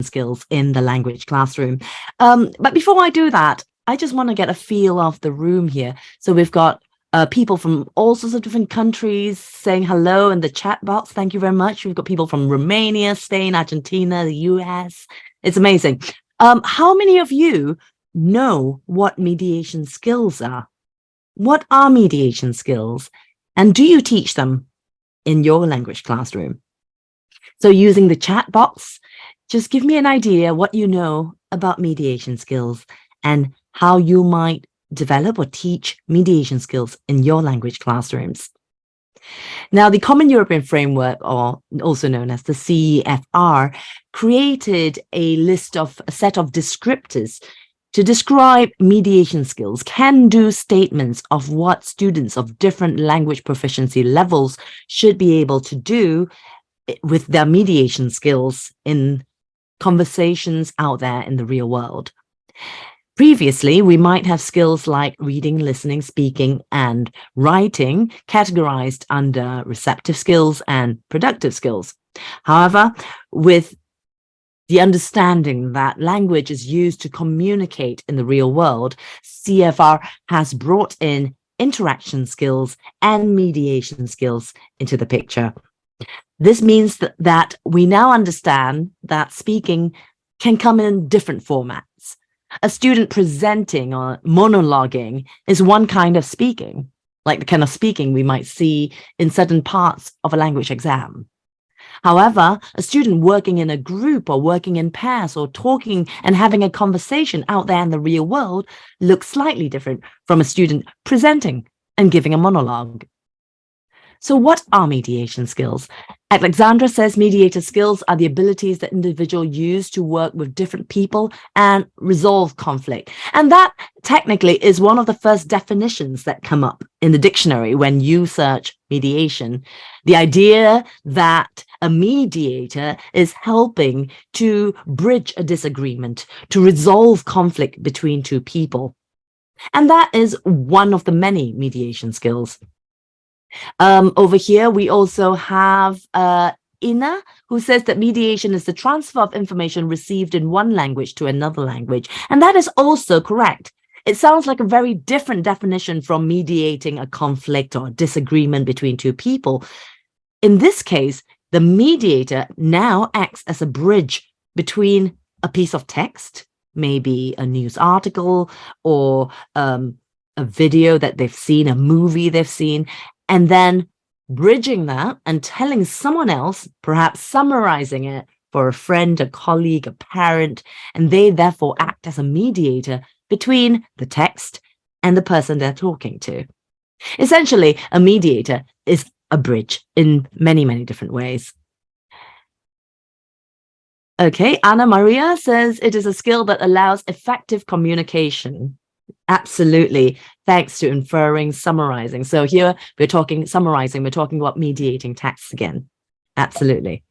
skills in the language classroom. But before I do that, I just want to get a feel of the room here. So we've got people from all sorts of different countries saying hello in the chat box. Thank you very much. We've got people from Romania, Spain, Argentina, the US. It's amazing. How many of you know what mediation skills are? What are mediation skills? And do you teach them in your language classroom? So using the chat box, just give me an idea what you know about mediation skills and how you might develop or teach mediation skills in your language classrooms. Now, the Common European Framework, or also known as the CEFR, created a set of descriptors to describe mediation skills, can-do statements of what students of different language proficiency levels should be able to do with their mediation skills in conversations out there in the real world. Previously, we might have skills like reading, listening, speaking, and writing categorized under receptive skills and productive skills. However, with the understanding that language is used to communicate in the real world, CFR has brought in interaction skills and mediation skills into the picture. This means that we now understand that speaking can come in different formats. A student presenting or monologuing is one kind of speaking, like the kind of speaking we might see in certain parts of a language exam. However, a student working in a group or working in pairs or talking and having a conversation out there in the real world looks slightly different from a student presenting and giving a monologue. So what are mediation skills? Alexandra says mediator skills are the abilities that individuals use to work with different people and resolve conflict. And that technically is one of the first definitions that come up in the dictionary when you search mediation. The idea that a mediator is helping to bridge a disagreement, to resolve conflict between two people. And that is one of the many mediation skills. Over here, we also have Ina, who says that mediation is the transfer of information received in one language to another language. And that is also correct. It sounds like a very different definition from mediating a conflict or disagreement between two people. In this case, the mediator now acts as a bridge between a piece of text, maybe a news article or a video that they've seen, a movie they've seen, and then bridging that and telling someone else, perhaps summarizing it for a friend, a colleague, a parent, and they therefore act as a mediator between the text and the person they're talking to. Essentially, a mediator is a bridge in many, many different ways. Okay, Anna Maria says it is a skill that allows effective communication. Absolutely. Thanks to inferring, summarizing. So here we're talking summarizing, we're talking about mediating texts again. Absolutely.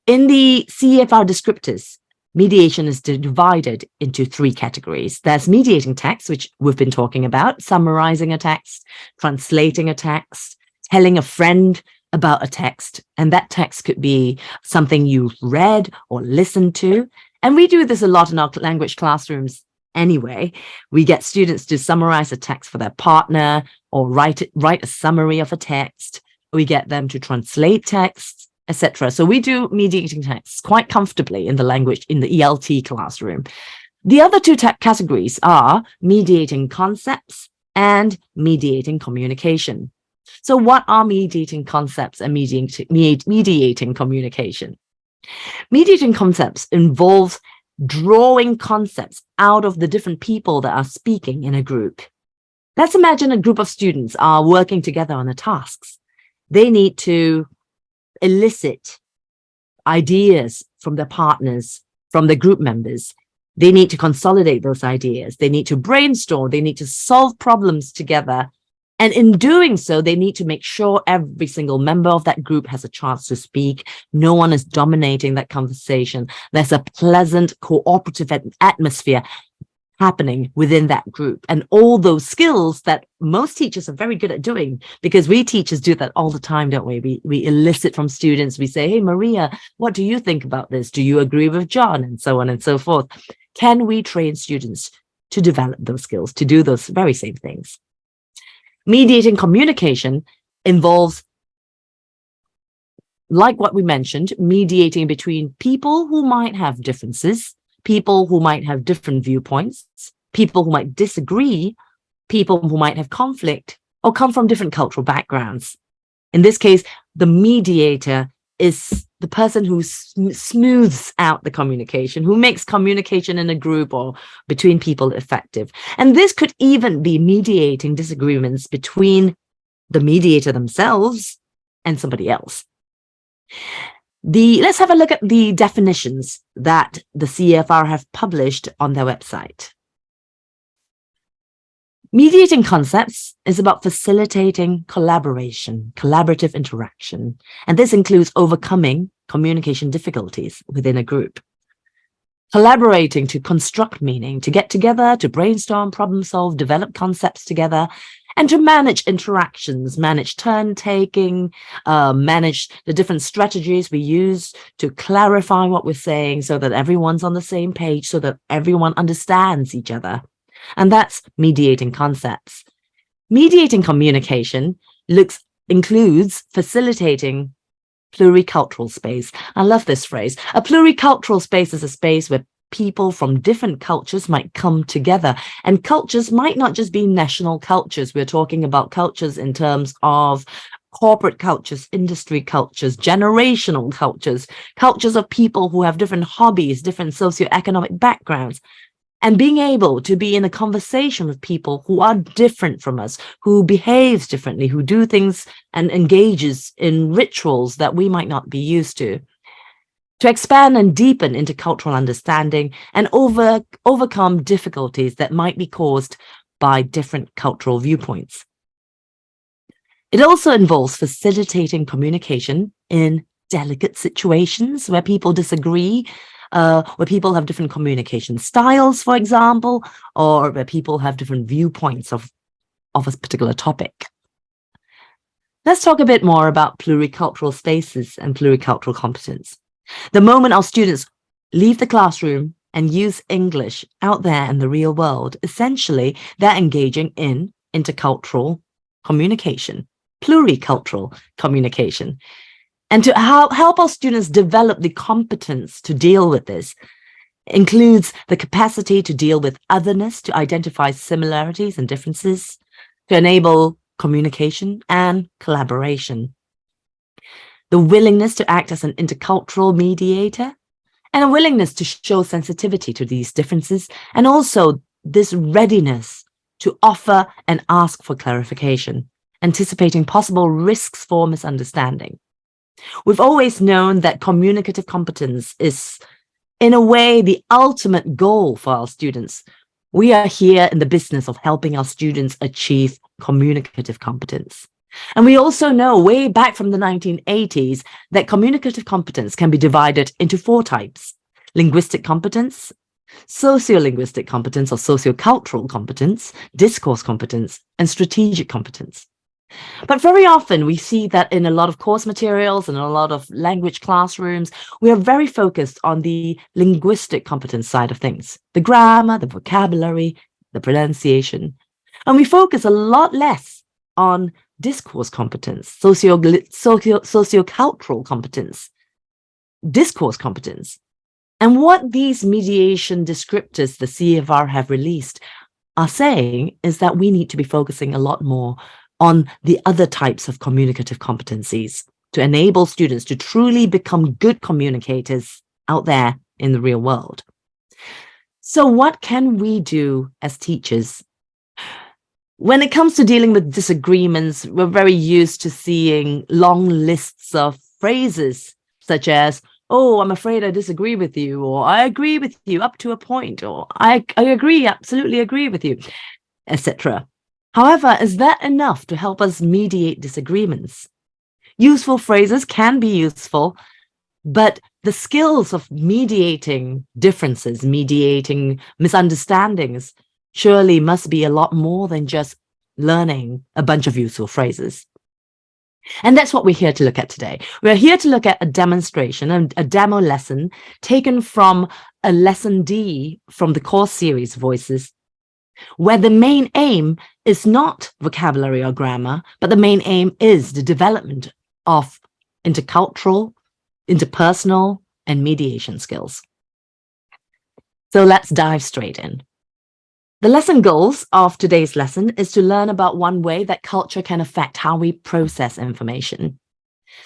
In the CEFR descriptors, mediation is divided into three categories. There's mediating text, which we've been talking about, summarizing a text, translating a text, telling a friend about a text. And that text could be something you've read or listened to. And we do this a lot in our language classrooms. Anyway, we get students to summarize a text for their partner or write a summary of a text. We get them to translate texts, etc. So we do mediating texts quite comfortably in the ELT classroom. The other two categories are mediating concepts and mediating communication. So what are mediating concepts and mediating communication? Mediating concepts involves drawing concepts out of the different people that are speaking in a group. Let's imagine a group of students are working together on the tasks. They need to elicit ideas from their partners, from the group members. They need to consolidate those ideas. They need to brainstorm. They need to solve problems together. And in doing so, they need to make sure every single member of that group has a chance to speak. No one is dominating that conversation. There's a pleasant, cooperative atmosphere happening within that group, and all those skills that most teachers are very good at doing, because we teachers do that all the time, don't we? We elicit from students, we say, hey, Maria, what do you think about this? Do you agree with John? And so on and so forth. Can we train students to develop those skills, to do those very same things? Mediating communication involves, like what we mentioned, mediating between people who might have differences, people who might have different viewpoints, people who might disagree, people who might have conflict, or come from different cultural backgrounds. In this case, the mediator is the person who smooths out the communication, who makes communication in a group or between people effective. And this could even be mediating disagreements between the mediator themselves and somebody else. Let's have a look at the definitions that the CEFR have published on their website. Mediating concepts is about facilitating collaboration, collaborative interaction, and this includes overcoming communication difficulties within a group. Collaborating to construct meaning, to get together, to brainstorm, problem solve, develop concepts together, and to manage interactions, manage turn-taking, manage the different strategies we use to clarify what we're saying so that everyone's on the same page, so that everyone understands each other. And that's mediating concepts. Mediating communication includes facilitating pluricultural space. I love this phrase. A pluricultural space is a space where people from different cultures might come together. And cultures might not just be national cultures. We're talking about cultures in terms of corporate cultures, industry cultures, generational cultures, cultures of people who have different hobbies, different socioeconomic backgrounds. And being able to be in a conversation with people who are different from us, who behaves differently, who do things and engages in rituals that we might not be used to expand and deepen intercultural understanding and overcome difficulties that might be caused by different cultural viewpoints. It also involves facilitating communication in delicate situations where people disagree, where people have different communication styles, for example, or where people have different viewpoints of a particular topic. Let's talk a bit more about pluricultural spaces and pluricultural competence. The moment our students leave the classroom and use English out there in the real world, essentially, they're engaging in intercultural communication, pluricultural communication. And to help our students develop the competence to deal with this includes the capacity to deal with otherness, to identify similarities and differences, to enable communication and collaboration. The willingness to act as an intercultural mediator, and a willingness to show sensitivity to these differences, and also this readiness to offer and ask for clarification, anticipating possible risks for misunderstanding. We've always known that communicative competence is, in a way, the ultimate goal for our students. We are here in the business of helping our students achieve communicative competence. And we also know way back from the 1980s that communicative competence can be divided into 4 types: linguistic competence, sociolinguistic competence or sociocultural competence, discourse competence, and strategic competence. But very often we see that in a lot of course materials and a lot of language classrooms, we are very focused on the linguistic competence side of things, the grammar, the vocabulary, the pronunciation. And we focus a lot less on discourse competence, sociocultural competence, discourse competence. And what these mediation descriptors the CEFR have released are saying is that we need to be focusing a lot more on the other types of communicative competencies to enable students to truly become good communicators out there in the real world. So what can we do as teachers? When it comes to dealing with disagreements, we're very used to seeing long lists of phrases such as, oh, I'm afraid I disagree with you, or I agree with you up to a point, or I agree, absolutely agree with you, etc. However, is that enough to help us mediate disagreements? Useful phrases can be useful, but the skills of mediating differences, mediating misunderstandings, surely must be a lot more than just learning a bunch of useful phrases. And that's what we're here to look at today. We're here to look at a demonstration, a demo lesson taken from a lesson D from the course series Voices, where the main aim is not vocabulary or grammar, but the main aim is the development of intercultural, interpersonal, and mediation skills. So let's dive straight in. The lesson goals of today's lesson is to learn about one way that culture can affect how we process information.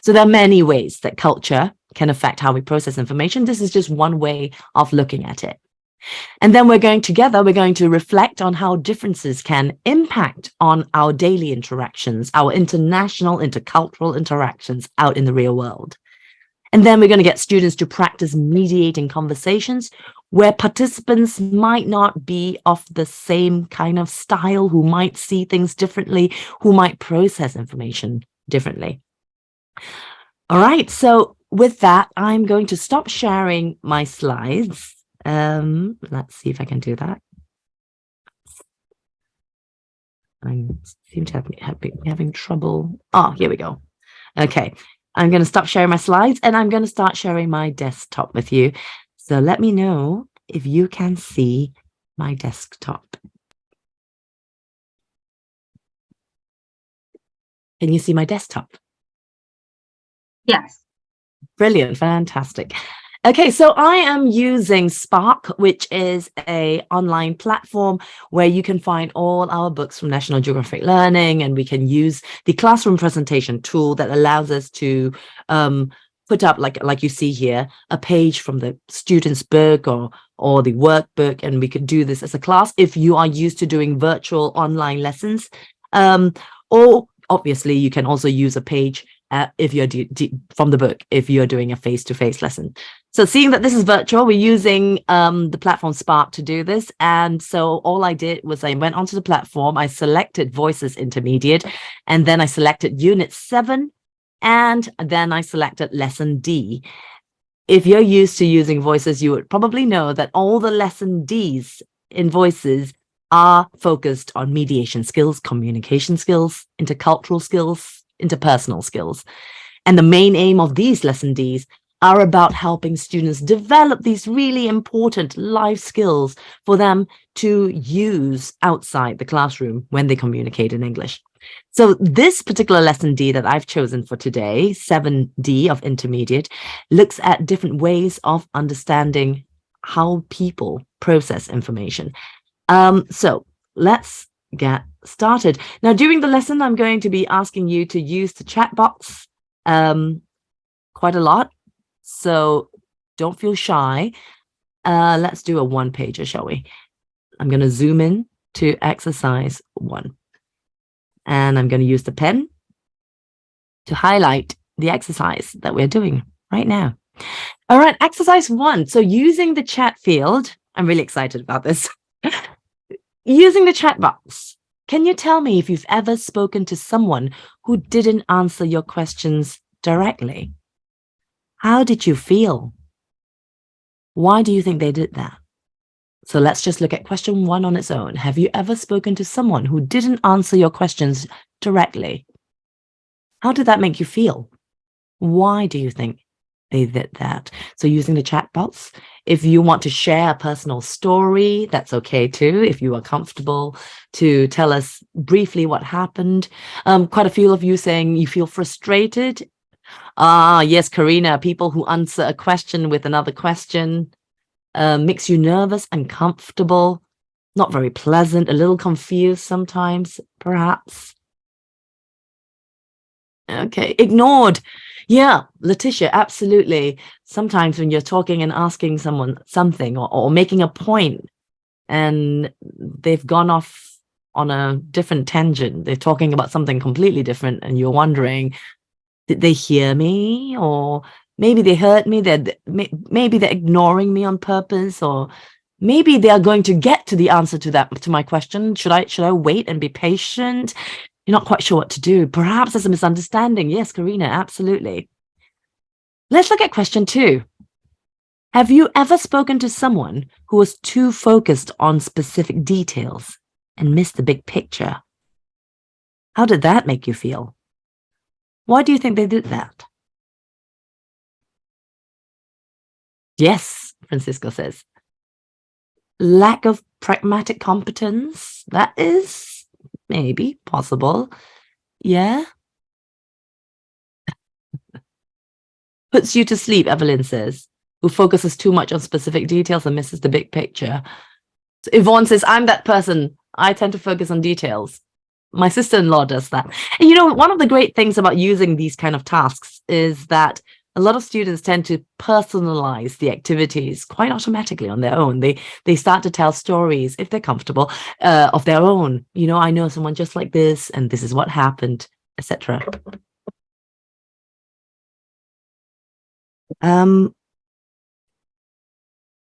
So there are many ways that culture can affect how we process information. This is just one way of looking at it. And then we're going to reflect on how differences can impact on our daily interactions, our international, intercultural interactions out in the real world. And then we're going to get students to practice mediating conversations where participants might not be of the same kind of style, who might see things differently, who might process information differently. All right, so with that, I'm going to stop sharing my slides. Let's see if I can do that. I seem to be having trouble. Oh, here we go. Okay, I'm going to stop sharing my slides and I'm going to start sharing my desktop with you. So let me know if you can see my desktop. Can you see my desktop? Yes. Brilliant, fantastic. Okay, so I am using Spark, which is an online platform where you can find all our books from National Geographic Learning, and we can use the classroom presentation tool that allows us to put up, like you see here, a page from the student's book or the workbook, and we could do this as a class if you are used to doing virtual online lessons. Or obviously, you can also use a page if you're from the book, if you're doing a face-to-face lesson. So seeing that this is virtual, we're using the platform Spark to do this. And so all I did was I went onto the platform, I selected Voices Intermediate, and then I selected Unit 7, and then I selected Lesson D. If you're used to using Voices, you would probably know that all the Lesson Ds in Voices are focused on mediation skills, communication skills, intercultural skills, interpersonal skills. And the main aim of these Lesson Ds are about helping students develop these really important life skills for them to use outside the classroom when they communicate in English. So this particular Lesson D that I've chosen for today, 7D of Intermediate, looks at different ways of understanding how people process information. So let's get started. Now, during the lesson, I'm going to be asking you to use the chat box quite a lot. So don't feel shy. Let's do a one-pager, shall we? I'm going to zoom in to exercise 1. And I'm going to use the pen to highlight the exercise that we're doing right now. All right, exercise 1. So using the chat field, I'm really excited about this. Using the chat box, can you tell me if you've ever spoken to someone who didn't answer your questions directly? How did you feel? Why do you think they did that? So let's just look at question 1 on its own. Have you ever spoken to someone who didn't answer your questions directly? How did that make you feel? Why do you think they did that? So using the chat box, if you want to share a personal story, that's okay too. If you are comfortable to tell us briefly what happened. Quite a few of you saying you feel frustrated. Yes, Karina, people who answer a question with another question makes you nervous, uncomfortable, not very pleasant, a little confused sometimes, perhaps. Okay, ignored. Yeah, Letitia, absolutely. Sometimes when you're talking and asking someone something or making a point and they've gone off on a different tangent, they're talking about something completely different and you're wondering, did they hear me? Or maybe they heard me, maybe they're ignoring me on purpose, or maybe they are going to get to the answer to my question. Should I wait and be patient? You're not quite sure what to do. Perhaps there's a misunderstanding. Yes, Karina, absolutely. Let's look at question 2. Have you ever spoken to someone who was too focused on specific details and missed the big picture? How did that make you feel? Why do you think they did that? Yes, Francisco says. Lack of pragmatic competence. That is maybe possible. Yeah. Puts you to sleep, Evelyn says, who focuses too much on specific details and misses the big picture. So Yvonne says, I'm that person. I tend to focus on details. My sister-in-law does that. And you know, one of the great things about using these kind of tasks is that a lot of students tend to personalize the activities quite automatically on their own. They start to tell stories, if they're comfortable, of their own. You know, I know someone just like this, and this is what happened, etc.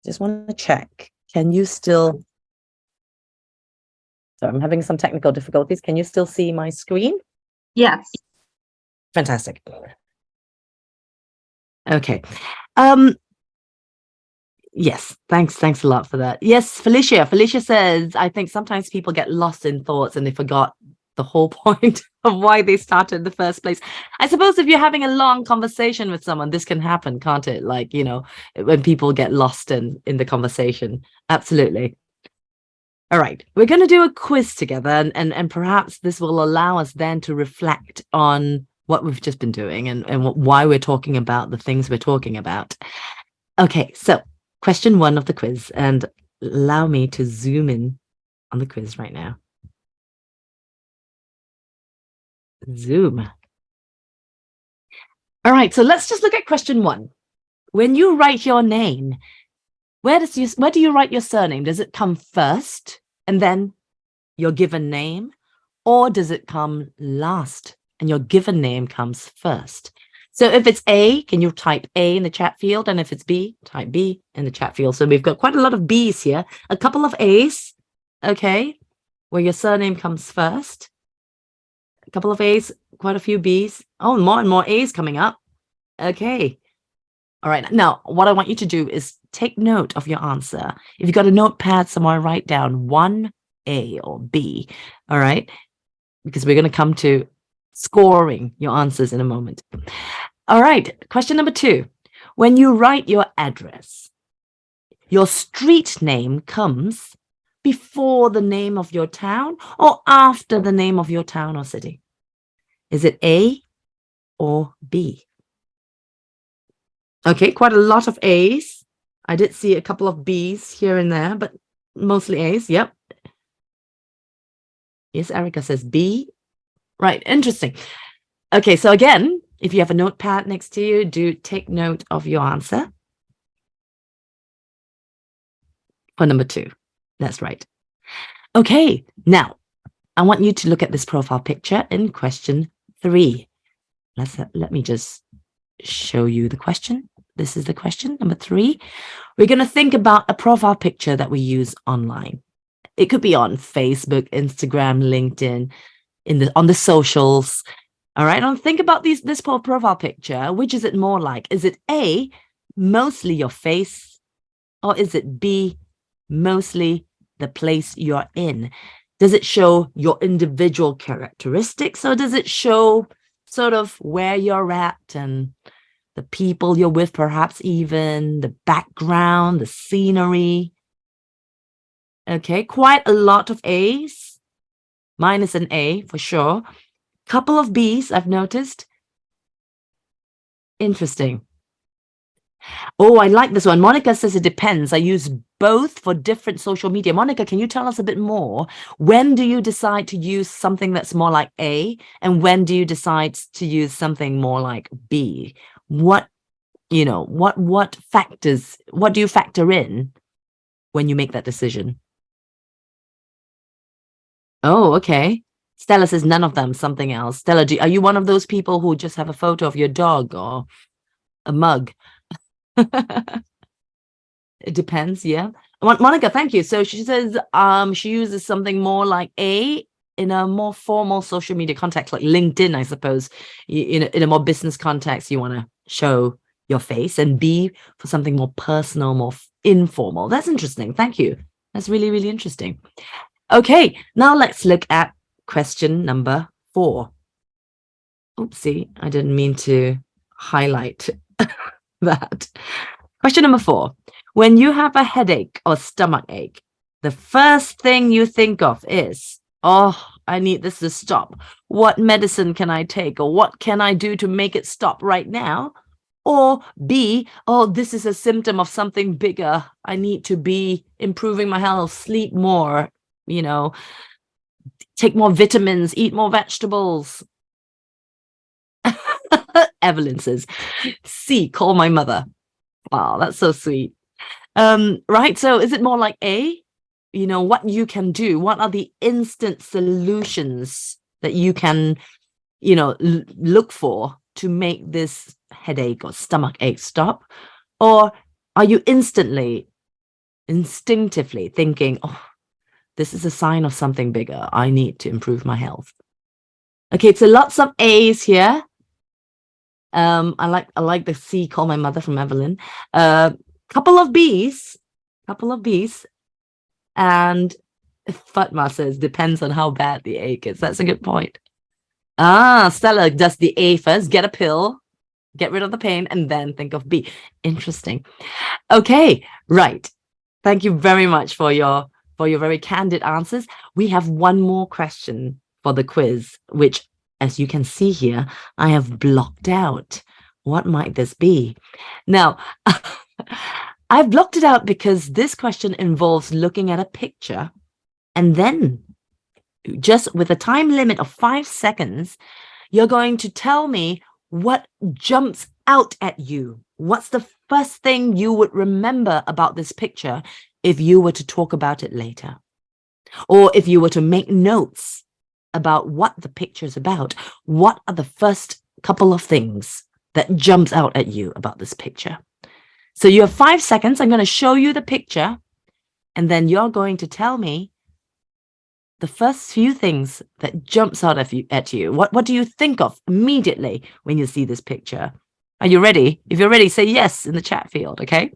Just want to check. Can you still... So I'm having some technical difficulties. Can you still see my screen? Yes. Fantastic. Okay. Yes, thanks a lot for that. Yes, Felicia says, I think sometimes people get lost in thoughts and they forgot the whole point of why they started in the first place. I suppose if you're having a long conversation with someone, this can happen, can't it? Like, you know, when people get lost in the conversation. Absolutely. All right, we're going to do a quiz together, and perhaps this will allow us then to reflect on what we've just been doing and why we're talking about the things we're talking about. Okay, so question 1 of the quiz, and allow me to zoom in on the quiz right now. Zoom. All right, so let's just look at question 1. When you write your name, where do you write your surname? Does it come first and then your given name, or does it come last and your given name comes first? So if it's A, can you type A in the chat field? And if it's B, type B in the chat field. So we've got quite a lot of B's here, a couple of A's, okay, where your surname comes first, a couple of A's, quite a few B's. Oh, more and more A's coming up. Okay. All right. Now, what I want you to do is take note of your answer. If you've got a notepad somewhere, write down 1A or B. All right. Because we're going to come to scoring your answers in a moment. All right. Question number 2. When you write your address, your street name comes before the name of your town or after the name of your town or city? Is it A or B? Okay, quite a lot of A's. I did see a couple of B's here and there, but mostly A's. Yep. Yes, Erica says B. Right, interesting. Okay, so again, if you have a notepad next to you, do take note of your answer. For number 2. That's right. Okay, now I want you to look at this profile picture in question 3. Let me just show you the question. This is the question, number 3. We're going to think about a profile picture that we use online. It could be on Facebook, Instagram, LinkedIn, on the socials. All right, and think about this profile picture. Which is it more like? Is it A, mostly your face, or is it B, mostly the place you're in? Does it show your individual characteristics, or does it show sort of where you're at and the people you're with, perhaps even the background, the scenery? Okay, quite a lot of A's. Mine is an A for sure. Couple of B's I've noticed. Interesting. Oh, I like this one. Monica says it depends. I use both for different social media. Monica, can you tell us a bit more? When do you decide to use something that's more like A, and when do you decide to use something more like B? What factors, what do you factor in when you make that decision? Oh, okay. Stella says none of them, something else. Stella, are you one of those people who just have a photo of your dog or a mug? It depends, yeah. Monica, thank you. So she says she uses something more like A in a more formal social media context, like LinkedIn, I suppose. In a more business context, you want to show your face, and B for something more personal, more informal. That's interesting. Thank you. That's really, really interesting. Okay, now let's look at question number 4. Oopsie, I didn't mean to highlight that. Question number 4. When you have a headache or stomach ache, the first thing you think of is, oh, I need this to stop. What medicine can I take? Or what can I do to make it stop right now? Or B, oh, this is a symptom of something bigger. I need to be improving my health, sleep more, take more vitamins, eat more vegetables. Evelyn says, C, call my mother. Wow, that's so sweet. Right, so is it more like A? What you can do? What are the instant solutions that you can, look for to make this headache or stomach ache stop? Or are you instinctively thinking, oh, this is a sign of something bigger. I need to improve my health. Okay, so lots of A's here. I like the C, call my mother, from Evelyn. Couple of B's. And Fatma says, depends on how bad the ache is. That's a good point. Stella does the A first, get a pill, get rid of the pain, and then think of B. Interesting. Okay, right. Thank you very much for your very candid answers. We have one more question for the quiz, which, as you can see here, I have blocked out. What might this be? Now, I've blocked it out because this question involves looking at a picture, and then, just with a time limit of 5 seconds, you're going to tell me what jumps out at you. What's the first thing you would remember about this picture if you were to talk about it later? Or if you were to make notes about what the picture is about, what are the first couple of things that jumps out at you about this picture? So you have 5 seconds. I'm going to show you the picture, and then you're going to tell me the first few things that jumps out at you. What do you think of immediately when you see this picture? Are you ready? If you're ready, say yes in the chat field, okay?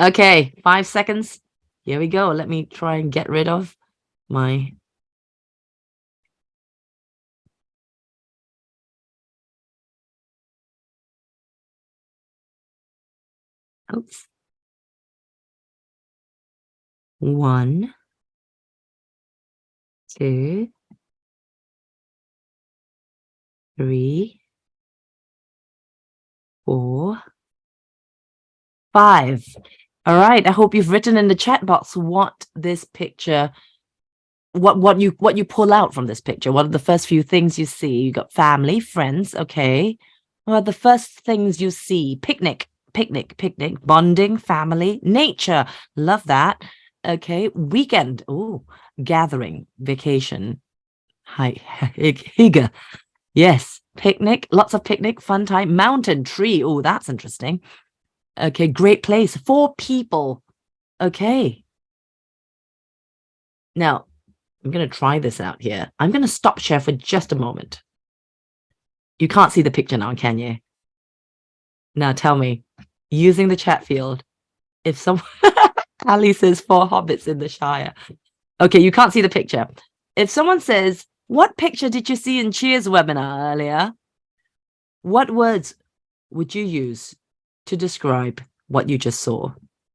Okay, 5 seconds. Here we go. Let me try and get rid of my... Oops. 1, 2, 3, 4, 5. All right. I hope you've written in the chat box what this picture, what you pull out from this picture. What are the first few things you see? You got family, friends. Okay. What are the first things you see? Picnic, bonding, family, nature. Love that. Okay. Weekend. Oh, gathering, vacation. Hi, hygge. Yes. Picnic, lots of picnic, fun time. Mountain, tree. Oh, that's interesting. Okay, great place. 4 people. Okay. Now, I'm going to try this out here. I'm going to stop share for just a moment. You can't see the picture now, can you? Now tell me, using the chat field, if someone... Ali says 4 hobbits in the Shire. Okay, you can't see the picture. If someone says, what picture did you see in Chia's webinar earlier? What words would you use to describe what you just saw?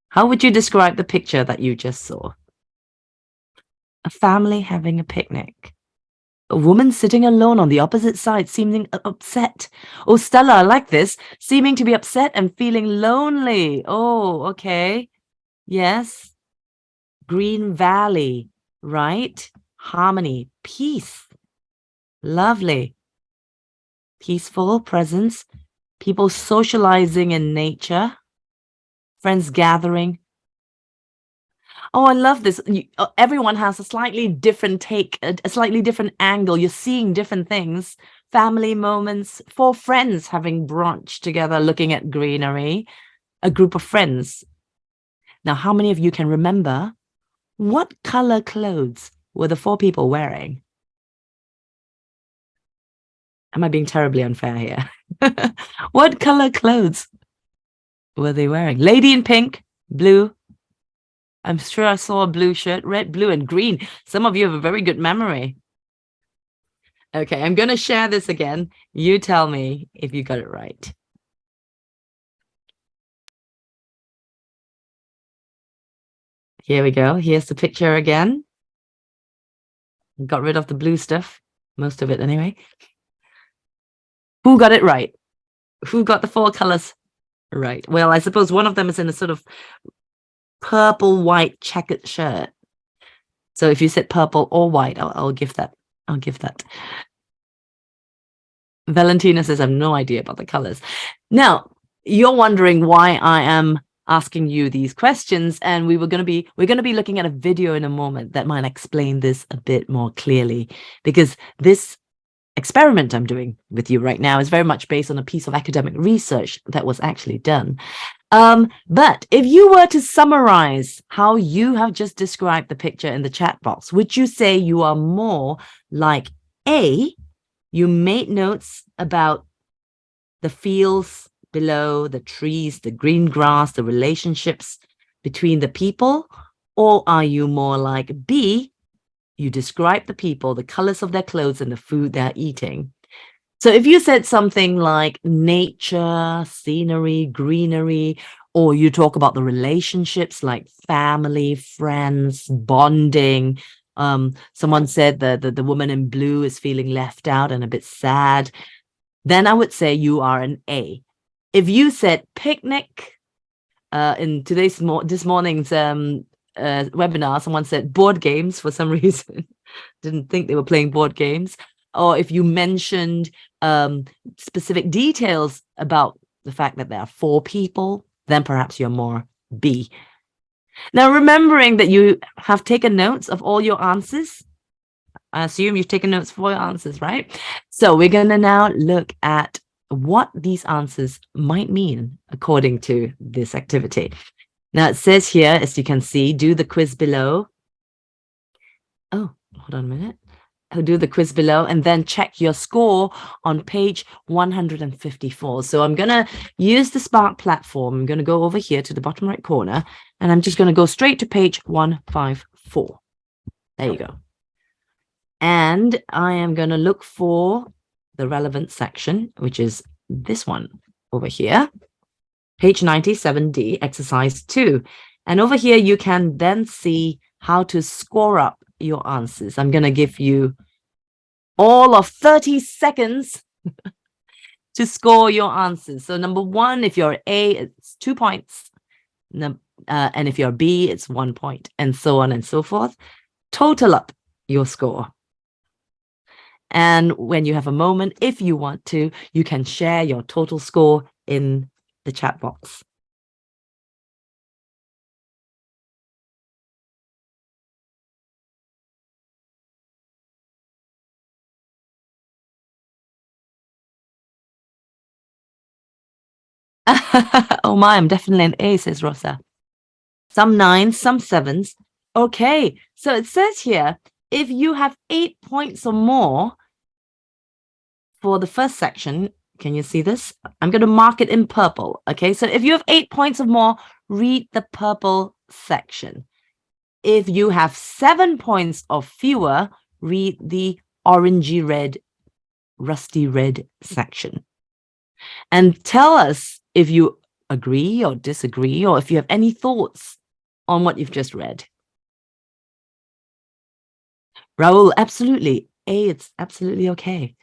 How would you describe the picture that you just saw? A family having a picnic. A woman sitting alone on the opposite side, seeming upset. Oh, Stella, I like this. Seeming to be upset and feeling lonely. Oh, okay. Yes. Green Valley, right? Harmony, peace. Lovely. Peaceful presence. People socializing in nature. Friends gathering. Oh, I love this. Everyone has a slightly different take, a slightly different angle. You're seeing different things. Family moments, 4 friends having brunch together, looking at greenery, a group of friends. Now, how many of you can remember what color clothes were the 4 people wearing? Am I being terribly unfair here? What color clothes were they wearing? Lady in pink, blue. I'm sure I saw a blue shirt, red, blue, and green. Some of you have a very good memory. Okay, I'm going to share this again. You tell me if you got it right. Here we go. Here's the picture again. Got rid of the blue stuff. Most of it anyway. Who got it right? Who got the 4 colors right? Well, I suppose one of them is in a sort of purple white checkered shirt. So if you said purple or white, I'll give that. I'll give that. Valentina says, I have no idea about the colors. Now, you're wondering why I am asking you these questions, and we're going to be looking at a video in a moment that might explain this a bit more clearly, because this experiment I'm doing with you right now is very much based on a piece of academic research that was actually done. But if you were to summarize how you have just described the picture in the chat box, would you say you are more like A, you made notes about the fields below, the trees, the green grass, the relationships between the people? Or are you more like B, you describe the people, the colors of their clothes, and the food they're eating? So if you said something like nature, scenery, greenery, or you talk about the relationships like family, friends, bonding. Someone said the woman in blue is feeling left out and a bit sad. Then I would say you are an A. If you said picnic, in this morning's webinar, someone said board games for some reason. Didn't think they were playing board games. Or if you mentioned specific details about the fact that there are 4 people, then perhaps you're more B. Now, remembering that you have taken notes of all your answers, I assume you've taken notes for your answers, right? So we're going to now look at what these answers might mean according to this activity. Now, it says here, as you can see, do the quiz below. Oh, hold on a minute. I'll do the quiz below and then check your score on page 154. So I'm going to use the Spark platform. I'm going to go over here to the bottom right corner, and I'm just going to go straight to page 154. There you go. And I am going to look for the relevant section, which is this one over here, page 97D, exercise 2. And over here, you can then see how to score up your answers. I'm going to give you all of 30 seconds to score your answers. So number 1, if you're A, it's 2 points. And if you're B, it's 1 point, and so on and so forth. Total up your score. And when you have a moment, if you want to, you can share your total score in the chat box. Oh my, I'm definitely an A, says Rosa. Some 9s, some 7s. Okay, so it says here, if you have 8 points or more for the first section, can you see this? I'm going to mark it in purple. Okay, so if you have 8 points or more, read the purple section. If you have 7 points or fewer, read the orangey red, rusty red section. And tell us if you agree or disagree, or if you have any thoughts on what you've just read. Raul, absolutely. A, it's absolutely okay.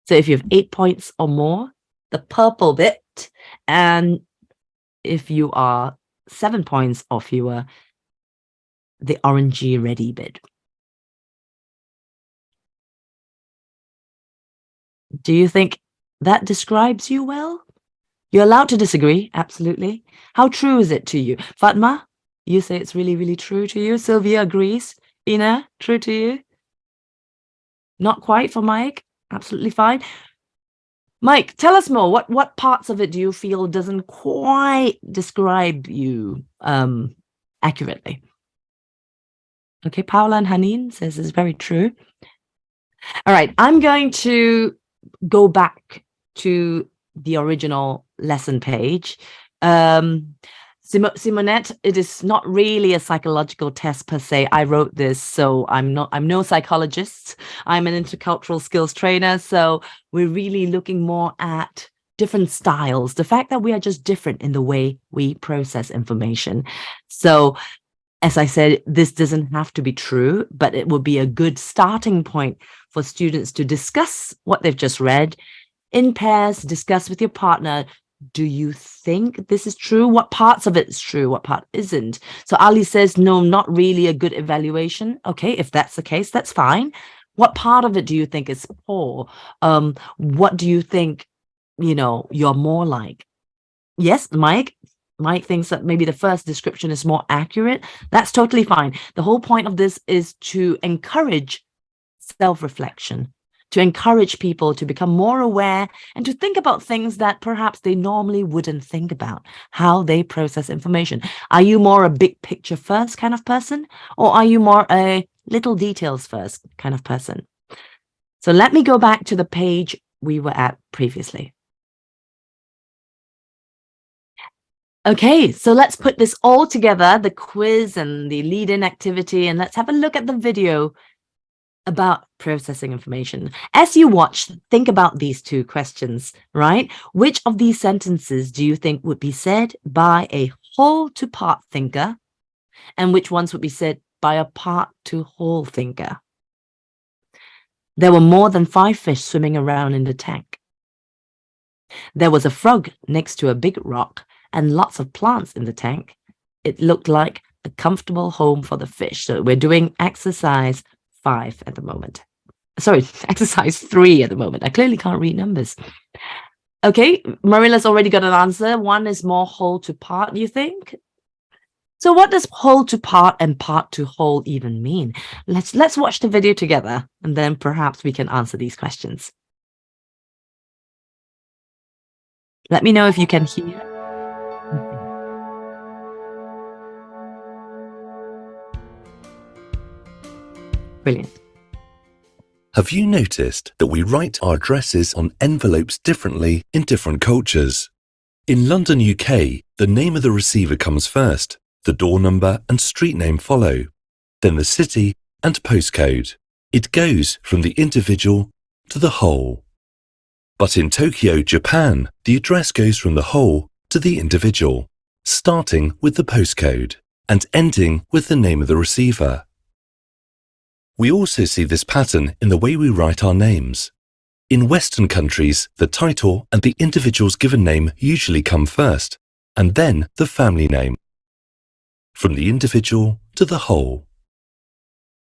So if you have 8 points or more, the purple bit, and if you are 7 points or fewer, the orangey reddy bit. Do you think that describes you well? You're allowed to disagree, absolutely. How true is it to you? Fatma, you say it's really, really true to you. Sylvia agrees. Ina, true to you? Not quite for Mike? Absolutely fine. Mike, tell us more. What parts of it do you feel doesn't quite describe you accurately? Okay, Paula and Hanin says it's very true. All right, I'm going to go back to the original lesson page. Simonette, it is not really a psychological test per se. I wrote this, so I'm no psychologist. I'm an intercultural skills trainer, so we're really looking more at different styles, the fact that we are just different in the way we process information. So as I said, this doesn't have to be true, but it will be a good starting point for students to discuss what they've just read in pairs, discuss with your partner. Do you think this is true? What parts of it is true? What part isn't? So Ali says, no, not really a good evaluation. Okay, if that's the case, that's fine. What part of it do you think is poor? What do you think, you're more like? Yes, Mike thinks that maybe the first description is more accurate. That's totally fine. The whole point of this is to encourage self-reflection, to encourage people to become more aware and to think about things that perhaps they normally wouldn't think about, how they process information. Are you more a big picture first kind of person, or are you more a little details first kind of person? So let me go back to the page we were at previously. Okay, so let's put this all together, the quiz and the lead-in activity, and let's have a look at the video about processing information. As you watch, think about these two questions, right? Which of these sentences do you think would be said by a whole-to-part thinker, and which ones would be said by a part-to-whole thinker? There were more than 5 fish swimming around in the tank. There was a frog next to a big rock and lots of plants in the tank. It looked like a comfortable home for the fish. So we're doing exercise 5 at the moment. Sorry, exercise 3 at the moment. I clearly can't read numbers. Okay, Marilla's already got an answer. One is more whole to part, you think? So what does whole to part and part to whole even mean? Let's watch the video together, and then perhaps we can answer these questions. Let me know if you can hear. Brilliant. Have you noticed that we write our addresses on envelopes differently in different cultures? In London, UK, the name of the receiver comes first, the door number and street name follow, then the city and postcode. It goes from the individual to the whole. But in Tokyo, Japan, the address goes from the whole to the individual, starting with the postcode and ending with the name of the receiver. We also see this pattern in the way we write our names. In Western countries, the title and the individual's given name usually come first, and then the family name. From the individual to the whole.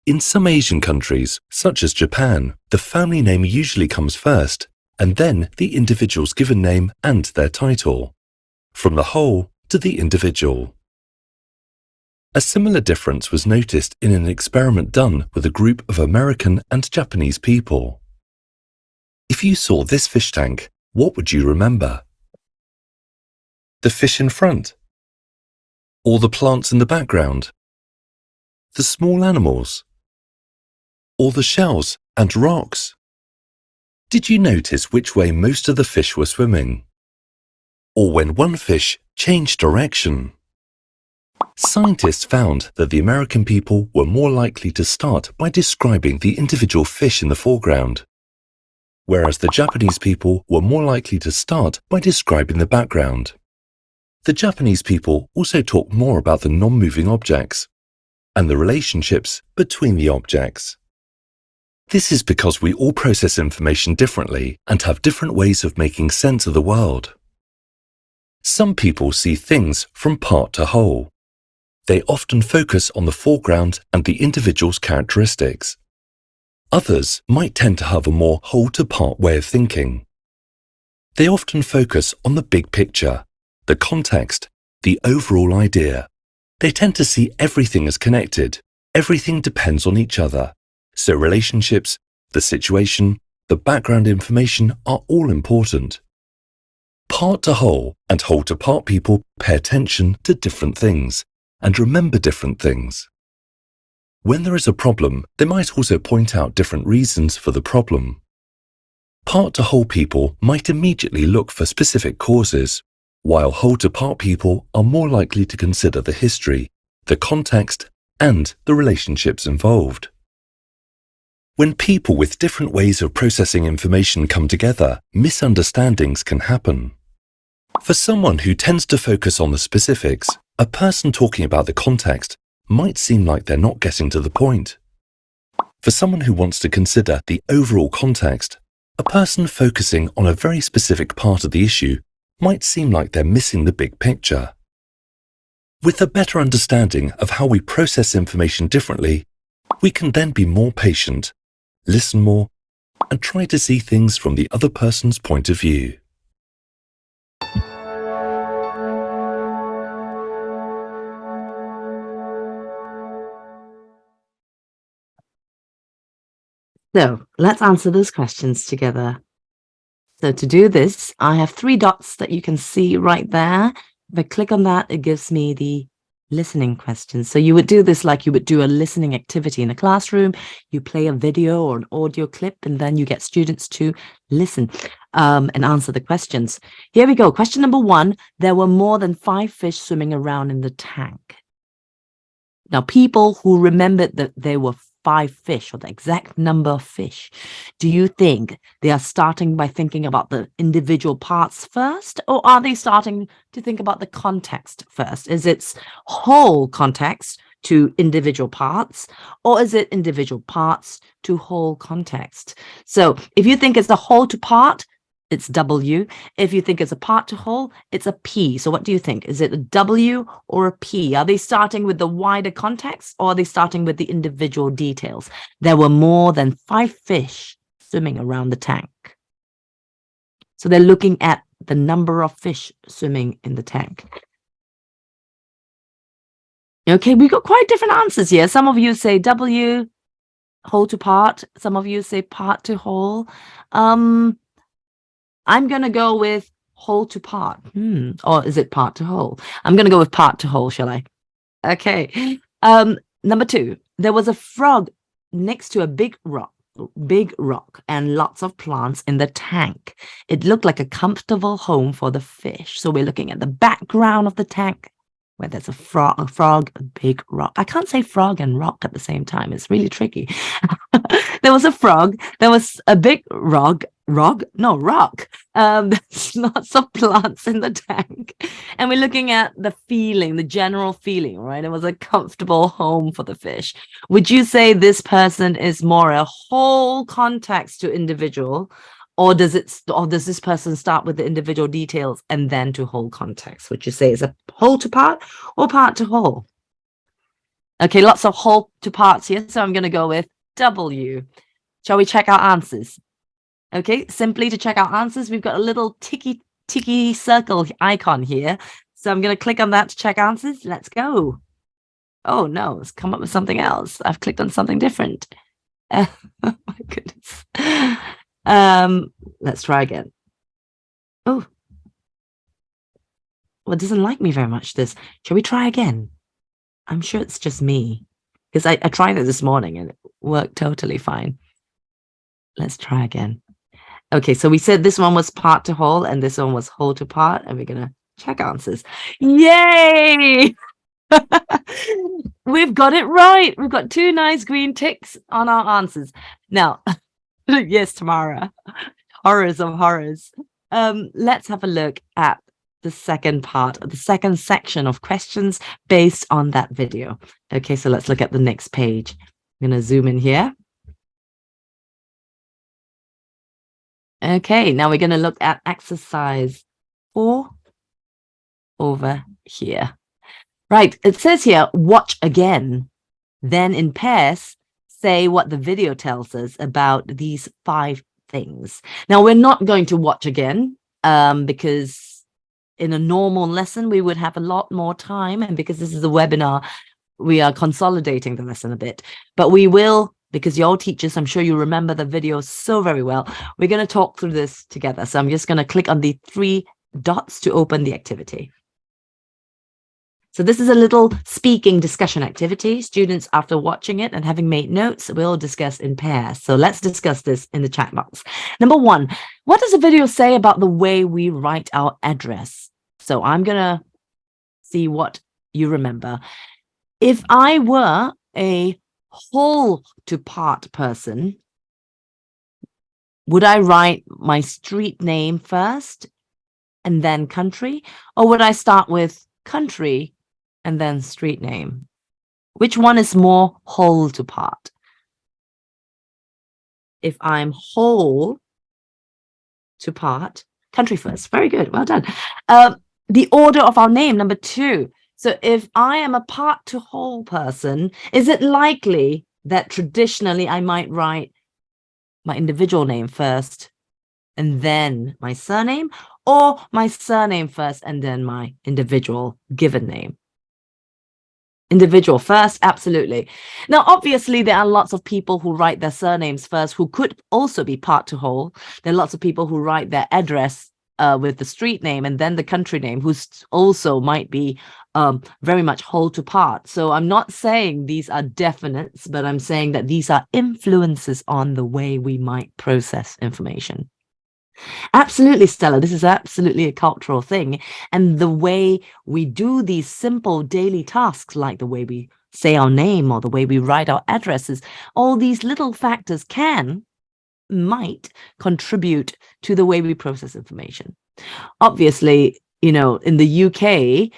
In some Asian countries, such as Japan, the family name usually comes first, and then the individual's given name and their title. From the whole to the individual. A similar difference was noticed in an experiment done with a group of American and Japanese people. If you saw this fish tank, what would you remember? The fish in front? Or the plants in the background? The small animals? Or the shells and rocks? Did you notice which way most of the fish were swimming? Or when one fish changed direction? Scientists found that the American people were more likely to start by describing the individual fish in the foreground, whereas the Japanese people were more likely to start by describing the background. The Japanese people also talk more about the non-moving objects and the relationships between the objects. This is because we all process information differently and have different ways of making sense of the world. Some people see things from part to whole. They often focus on the foreground and the individual's characteristics. Others might tend to have a more whole-to-part way of thinking. They often focus on the big picture, the context, the overall idea. They tend to see everything as connected. Everything depends on each other. So relationships, the situation, the background information are all important. Part to whole and whole to part people pay attention to different things and remember different things. When there is a problem, they might also point out different reasons for the problem. Part-to-whole people might immediately look for specific causes, while whole-to-part people are more likely to consider the history, the context, and the relationships involved. When people with different ways of processing information come together, misunderstandings can happen. For someone who tends to focus on the specifics, a person talking about the context might seem like they're not getting to the point. For someone who wants to consider the overall context, a person focusing on a very specific part of the issue might seem like they're missing the big picture. With a better understanding of how we process information differently, we can then be more patient, listen more, and try to see things from the other person's point of view. So let's answer those questions together. So to do this, I have 3 dots that you can see right there. If I click on that, it gives me the listening questions. So you would do this like you would do a listening activity in a classroom. You play a video or an audio clip, and then you get students to listen and answer the questions. Here we go. Question number 1. There were more than 5 fish swimming around in the tank. Now, people who remembered that there were 5 fish, or the exact number of fish, do you think they are starting by thinking about the individual parts first, or are they starting to think about the context first? Is it whole context to individual parts, or is it individual parts to whole context? So if you think it's a whole to part, it's W. If you think it's a part to whole, it's a P. So what do you think? Is it a W or a P? Are they starting with the wider context, or are they starting with the individual details? There were more than 5 fish swimming around the tank. So they're looking at the number of fish swimming in the tank. Okay, we've got quite different answers here. Some of you say W, whole to part. Some of you say part to whole. I'm going to go with whole to part. Or is it part to whole? I'm going to go with part to whole, shall I? Okay. Number 2, there was a frog next to a big rock and lots of plants in the tank. It looked like a comfortable home for the fish. So we're looking at the background of the tank, where there's a frog, a big rock. I can't say frog and rock at the same time. It's really tricky. There was a frog. There was a big rock. There's lots of plants in the tank. And we're looking at the feeling, the general feeling, right? It was a comfortable home for the fish. Would you say this person is more a whole context to individual, or does this person start with the individual details and then to whole context? Would you say it's a whole to part or part to whole? Okay, lots of whole to parts here, so I'm going to go with W. Shall we check our answers? Okay, simply to check our answers, we've got a little ticky circle icon here. So I'm going to click on that to check answers. Let's go. Oh no, it's come up with something else. I've clicked on something different. Oh my goodness. Let's try again. Oh, well, it doesn't like me very much, this. Shall we try again? I'm sure it's just me, because I tried it this morning and it worked totally fine. Let's try again. Okay, so we said this one was part to whole and this one was whole to part, and we're gonna check answers. Yay! We've got it right. We've got 2 nice green ticks on our answers. Now, yes, Tamara, horrors of horrors. Let's have a look at the second part, the second section of questions based on that video. Okay, so let's look at the next page. I'm going to zoom in here. Okay, now we're going to look at exercise 4 over here. Right, it says here, watch again. Then in pairs, say what the video tells us about these 5 things. Now, we're not going to watch again because in a normal lesson, we would have a lot more time. And because this is a webinar, we are consolidating the lesson a bit. But we will, because you're all teachers, I'm sure you remember the video so very well. We're going to talk through this together. So I'm just going to click on the 3 dots to open the activity. So this is a little speaking discussion activity. Students, after watching it and having made notes, will discuss in pairs. So let's discuss this in the chat box. Number one, what does the video say about the way we write our address? So I'm going to see what you remember. If I were a whole to part person, would I write my street name first and then country? Or would I start with country and then street name? Which one is more whole to part? If I'm whole to part, country first. Very good. Well done. The order of our name, number two. So if I am a part to whole person, is it likely that traditionally I might write my individual name first and then my surname, or my surname first and then my individual given name? Individual first, absolutely. Now, obviously, there are lots of people who write their surnames first who could also be part to whole. There are lots of people who write their address with the street name and then the country name, who also might be very much whole to part. So I'm not saying these are definites, but I'm saying that these are influences on the way we might process information. Absolutely, Stella. This is absolutely a cultural thing. And the way we do these simple daily tasks, like the way we say our name or the way we write our addresses, all these little factors might contribute to the way we process information. Obviously, in the UK,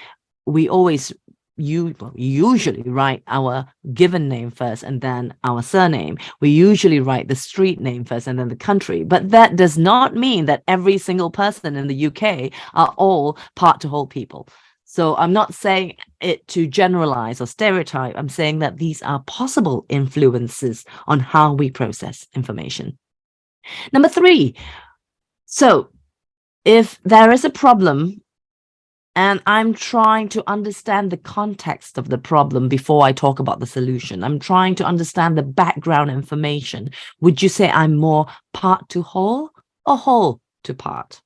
we always usually write our given name first and then our surname. We usually write the street name first and then the country. But that does not mean that every single person in the UK are all part to whole people. So I'm not saying it to generalize or stereotype. I'm saying that these are possible influences on how we process information. Number three. So if there is a problem and I'm trying to understand the context of the problem before I talk about the solution, I'm trying to understand the background information, would you say I'm more part to whole or whole to part?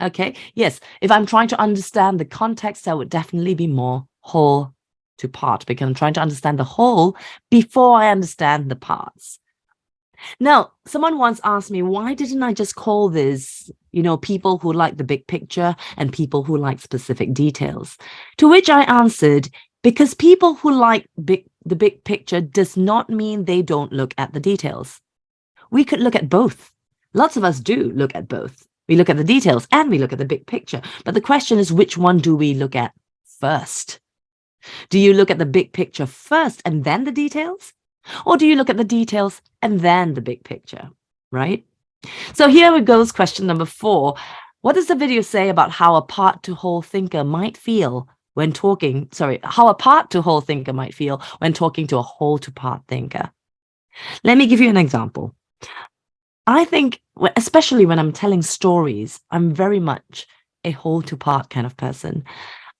Okay, yes, if I'm trying to understand the context, I would definitely be more whole to part, because I'm trying to understand the whole before I understand the parts. Now, someone once asked me, why didn't I just call this, people who like the big picture and people who like specific details? To which I answered, because people who like the big picture does not mean they don't look at the details. We could look at both. Lots of us do look at both. We look at the details and we look at the big picture. But the question is, which one do we look at first? Do you look at the big picture first and then the details? Or do you look at the details and then the big picture, right? So here goes question number 4. What does the video say about how a part to whole thinker might feel when talking, how a part to whole thinker might feel when talking to a whole to part thinker? Let me give you an example. I think, especially when I'm telling stories, I'm very much a whole to part kind of person.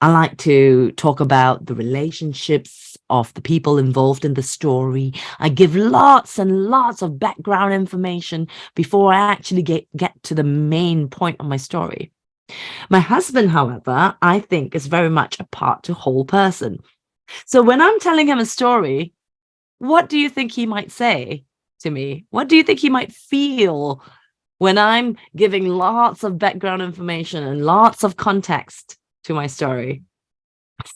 I like to talk about the relationships of the people involved in the story. I give lots and lots of background information before I actually get to the main point of my story. My husband, however, I think is very much a part to whole person. So when I'm telling him a story, what do you think he might say to me? What do you think he might feel when I'm giving lots of background information and lots of context to my story?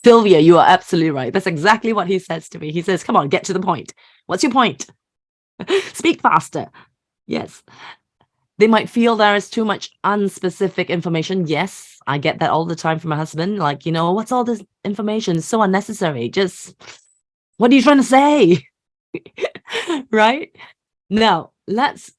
Sylvia, you are absolutely right. That's exactly what he says to me. He says, come on, get to the point. What's your point? Speak faster. Yes. They might feel there is too much unspecific information. Yes, I get that all the time from my husband. Like, what's all this information? It's so unnecessary. Just, what are you trying to say? Right? Now, let's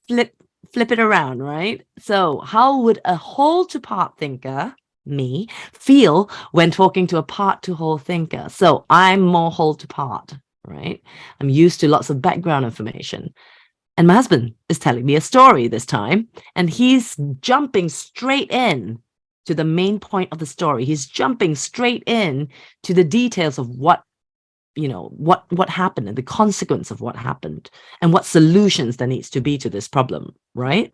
flip it around, right? So how would a whole to part thinker, me, feel when talking to a part to whole thinker? So I'm more whole to part, right? I'm used to lots of background information. And my husband is telling me a story this time, and he's jumping straight in to the main point of the story. He's jumping straight in to the details of what happened and the consequence of what happened and what solutions there needs to be to this problem, right?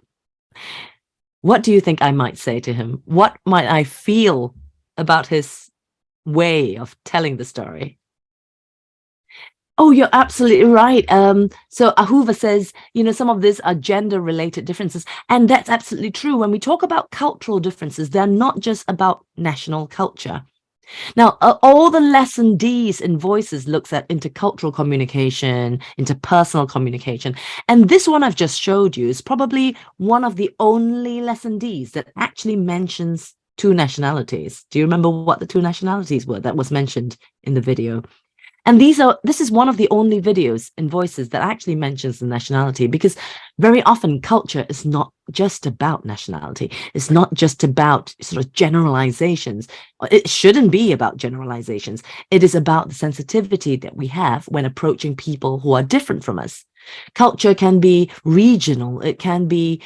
What do you think I might say to him? What might I feel about his way of telling the story? Oh, you're absolutely right. So Ahuva says, some of these are gender-related differences, and that's absolutely true. When we talk about cultural differences, they're not just about national culture. Now, all the lesson Ds in Voices looks at intercultural communication, interpersonal communication, and this one I've just showed you is probably one of the only lesson Ds that actually mentions two nationalities. Do you remember what the two nationalities were that was mentioned in the video? And this is one of the only videos in Voices that actually mentions the nationality, because very often culture is not just about nationality. It's not just about sort of generalizations. It shouldn't be about generalizations. It is about the sensitivity that we have when approaching people who are different from us. Culture can be regional. It can be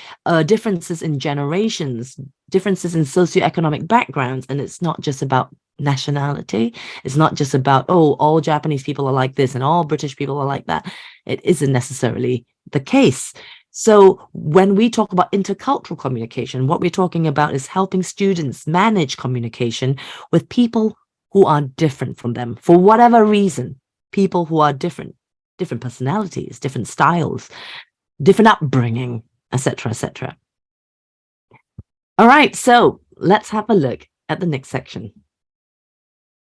differences in generations, differences in socioeconomic backgrounds, and it's not just about nationality. It's not just about, oh, all Japanese people are like this and all British people are like that. It isn't necessarily the case. So when we talk about intercultural communication, what we're talking about is helping students manage communication with people who are different from them for whatever reason. People who are different personalities, different styles, different upbringing, etc., etc. All right, so let's have a look at the next section.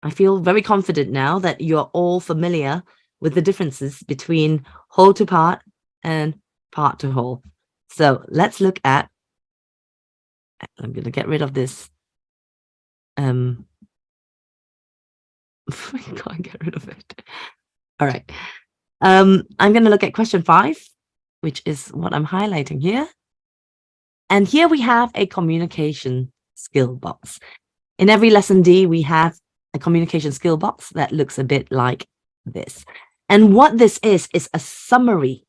I feel very confident now that you're all familiar with the differences between whole to part and part to whole. So let's look at, I'm going to get rid of this. I can't get rid of it. All right. I'm going to look at question 5, which is what I'm highlighting here. And here we have a communication skill box. In every lesson D, we have a communication skill box that looks a bit like this. And what this is a summary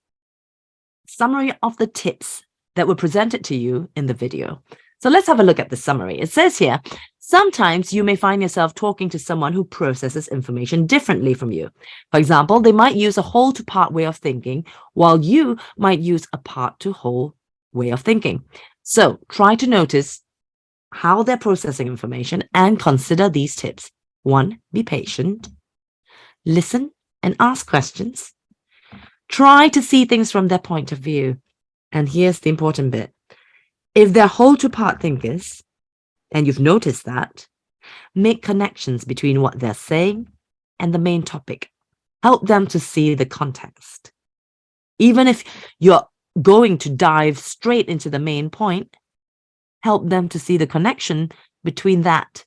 of the tips that were presented to you in the video. So let's have a look at the summary. It says here, sometimes you may find yourself talking to someone who processes information differently from you. For example, they might use a whole to part way of thinking, while you might use a part to whole way of thinking. So try to notice how they're processing information and consider these tips. 1, be patient. Listen and ask questions. Try to see things from their point of view. And here's the important bit. If they're whole to part thinkers, and you've noticed that, make connections between what they're saying and the main topic. Help them to see the context. Even if you're going to dive straight into the main point, help them to see the connection between that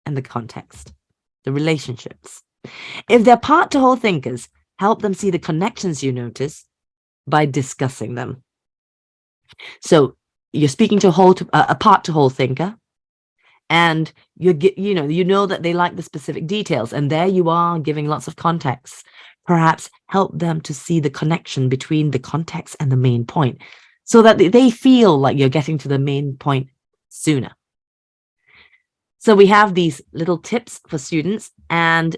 and the context, the relationships. If they're part to whole thinkers, help them see the connections you notice by discussing them. So you're speaking to a part to whole thinker, and you know that they like the specific details, and there you are giving lots of context. Perhaps help them to see the connection between the context and the main point, so that they feel like you're getting to the main point sooner. So we have these little tips for students, and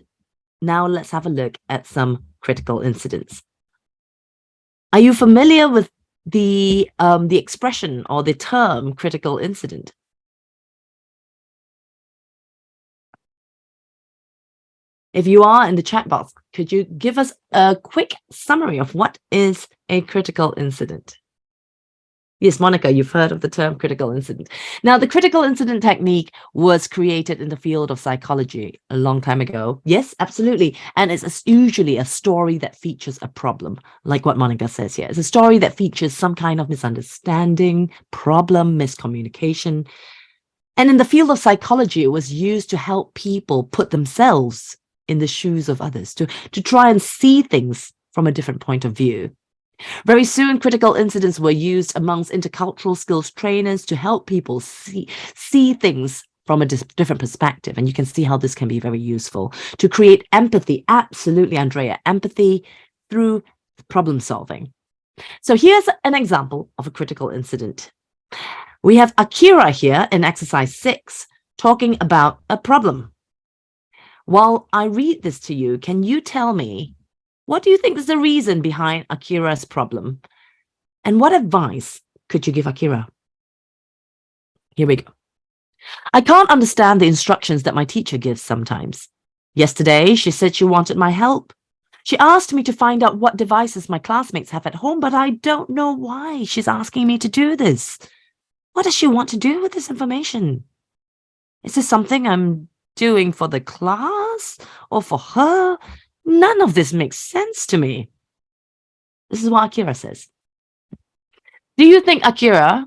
now let's have a look at some critical incidents. Are you familiar with the expression or the term critical incident? If you are in the chat box, could you give us a quick summary of what is a critical incident? Yes, Monica, you've heard of the term critical incident. Now, the critical incident technique was created in the field of psychology a long time ago. Yes, absolutely. And it's usually a story that features a problem, like what Monica says here. It's a story that features some kind of misunderstanding, problem, miscommunication. And in the field of psychology, it was used to help people put themselves in the shoes of others, to try and see things from a different point of view. Very soon, critical incidents were used amongst intercultural skills trainers to help people see things from a different perspective. And you can see how this can be very useful to create empathy. Absolutely, Andrea, empathy through problem solving. So here's an example of a critical incident. We have Akira here in exercise 6 talking about a problem. While I read this to you, can you tell me, what do you think is the reason behind Akira's problem? And what advice could you give Akira? Here we go. I can't understand the instructions that my teacher gives sometimes. Yesterday, she said she wanted my help. She asked me to find out what devices my classmates have at home, but I don't know why she's asking me to do this. What does she want to do with this information? Is this something I'm doing for the class or for her? None of this makes sense to me. This is what Akira says. Do you think Akira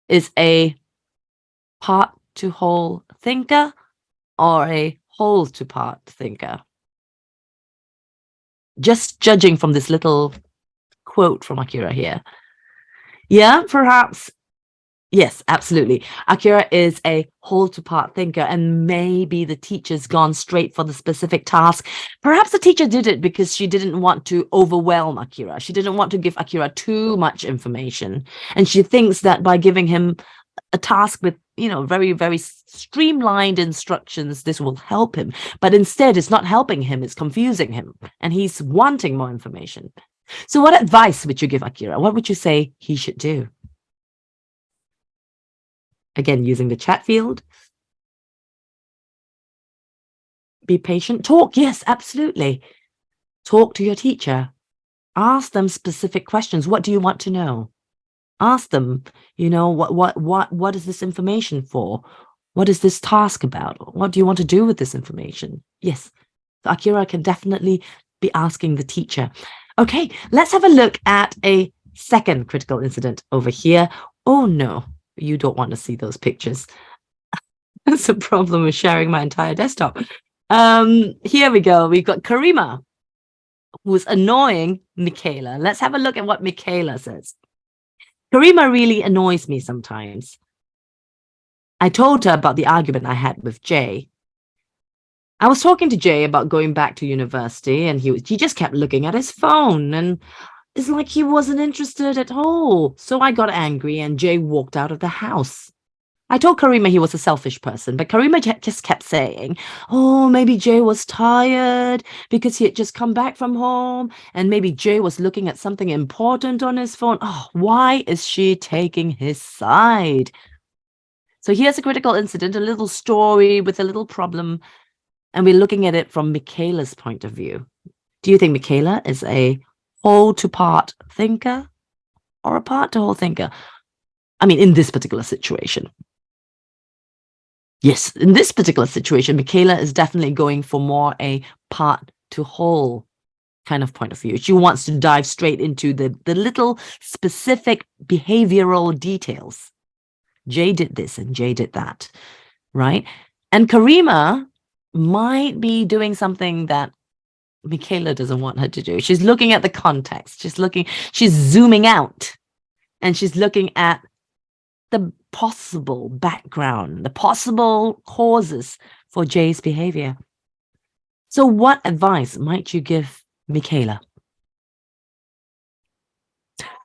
is a part to whole thinker or a whole to part thinker? Just judging from this little quote from Akira here. Yeah, perhaps. Yes, absolutely. Akira is a whole to part thinker, and maybe the teacher's gone straight for the specific task. Perhaps the teacher did it because she didn't want to overwhelm Akira. She didn't want to give Akira too much information. And she thinks that by giving him a task with, very, very streamlined instructions, this will help him. But instead, it's not helping him, it's confusing him. And he's wanting more information. So what advice would you give Akira? What would you say he should do? Again, using the chat field. Be patient. Talk. Yes, absolutely. Talk to your teacher. Ask them specific questions. What do you want to know? Ask them, what is this information for? What is this task about? What do you want to do with this information? Yes, Akira can definitely be asking the teacher. Okay, let's have a look at a second critical incident over here. Oh no. You don't want to see those pictures. That's a problem with sharing my entire desktop. Here we go. We've got Karima, who's annoying Michaela. Let's have a look at what Michaela says. Karima really annoys me sometimes. I told her about the argument I had with Jay. I was talking to Jay about going back to university, and he just kept looking at his phone, and it's like he wasn't interested at all. So I got angry and Jay walked out of the house. I told Karima he was a selfish person, but Karima just kept saying, oh, maybe Jay was tired because he had just come back from home, and maybe Jay was looking at something important on his phone. Oh, why is she taking his side? So here's a critical incident, a little story with a little problem, and we're looking at it from Michaela's point of view. Do you think Michaela is a whole to part thinker or a part to whole thinker? I mean, in this particular situation. Yes, in this particular situation, Michaela is definitely going for more a part to whole kind of point of view. She wants to dive straight into the little specific behavioral details. Jay did this and Jay did that, right? And Karima might be doing something that Michaela doesn't want her to do. She's looking at the context. She's zooming out, and she's looking at the possible background, the possible causes for Jay's behavior. So what advice might you give Michaela?